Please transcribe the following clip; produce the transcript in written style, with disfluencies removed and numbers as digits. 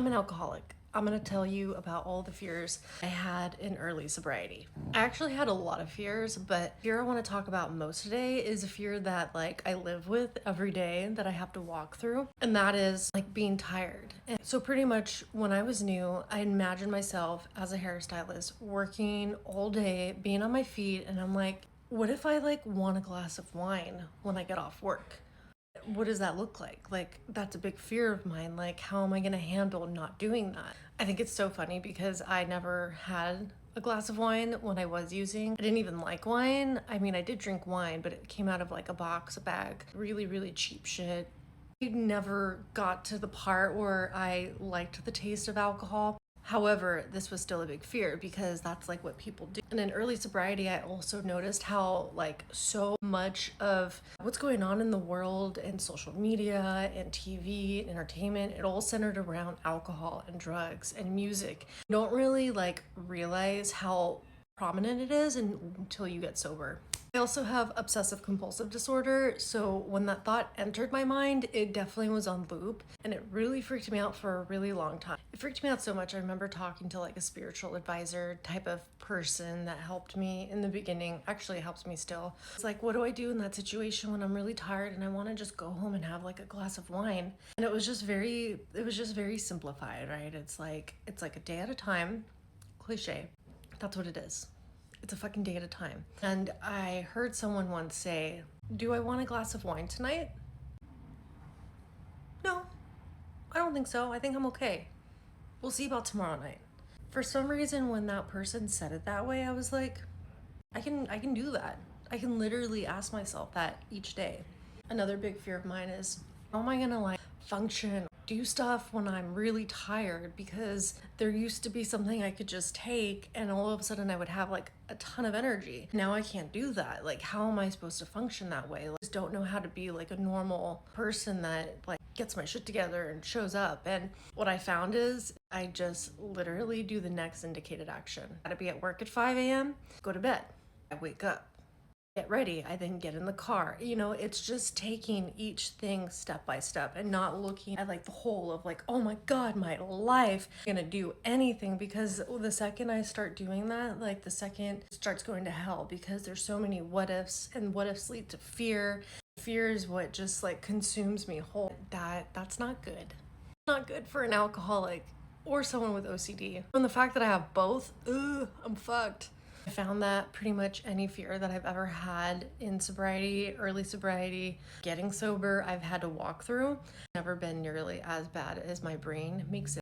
I'm an alcoholic. I'm gonna tell you about all the fears I had in early sobriety. I actually had a lot of fears, but fear I want to talk about most today is a fear that I live with every day that I have to walk through, and that is like being tired. And so pretty much when I was new, I imagined myself as a hairstylist working all day, being on my feet, and I'm like, what if I want a glass of wine when I get off work? What does that look like? That's a big fear of mine. How am I going to handle not doing that? I think it's so funny because I never had a glass of wine when I was using. I didn't even like wine. I mean, I did drink wine, but it came out of like a box, a bag, really, really cheap shit. I never got to the part where I liked the taste of alcohol. However, this was still a big fear because that's like what people do. And in early sobriety, I also noticed how so much of what's going on in the world and social media and TV and entertainment, it all centered around alcohol and drugs and music. You don't really realize how prominent it is until you get sober. I also have obsessive compulsive disorder, so when that thought entered my mind, it definitely was on loop, and it really freaked me out for a really long time. It freaked me out so much, I remember talking to a spiritual advisor type of person that helped me in the beginning. Actually, it helps me still. It's like, what do I do in that situation when I'm really tired and I want to just go home and have a glass of wine? And it was just very simplified, right? It's like a day at a time, cliche. That's what it is. It's a fucking day at a time. And I heard someone once say, do I want a glass of wine tonight? No, I don't think so. I think I'm okay. We'll see about tomorrow night. For some reason, when that person said it that way, I was like, I can do that. I can literally ask myself that each day. Another big fear of mine is, how am I gonna function, do stuff when I'm really tired? Because there used to be something I could just take and all of a sudden I would have a ton of energy. Now I can't do that. How am I supposed to function that way? I just don't know how to be a normal person that gets my shit together and shows up. And what I found is I just literally do the next indicated action. Gotta be at work at 5 a.m., go to bed. I wake up, get ready, I then get in the car. It's just taking each thing step by step and not looking at the whole of oh my god, my life. I'm gonna do anything, because the second I start doing that, the second it starts going to hell, because there's so many what ifs, and what ifs lead to fear. Fear is what just consumes me whole. That's not good. Not good for an alcoholic or someone with OCD. And the fact that I have both, I'm fucked. I found that pretty much any fear that I've ever had in sobriety, early sobriety, getting sober, I've had to walk through. Never been nearly as bad as my brain makes it.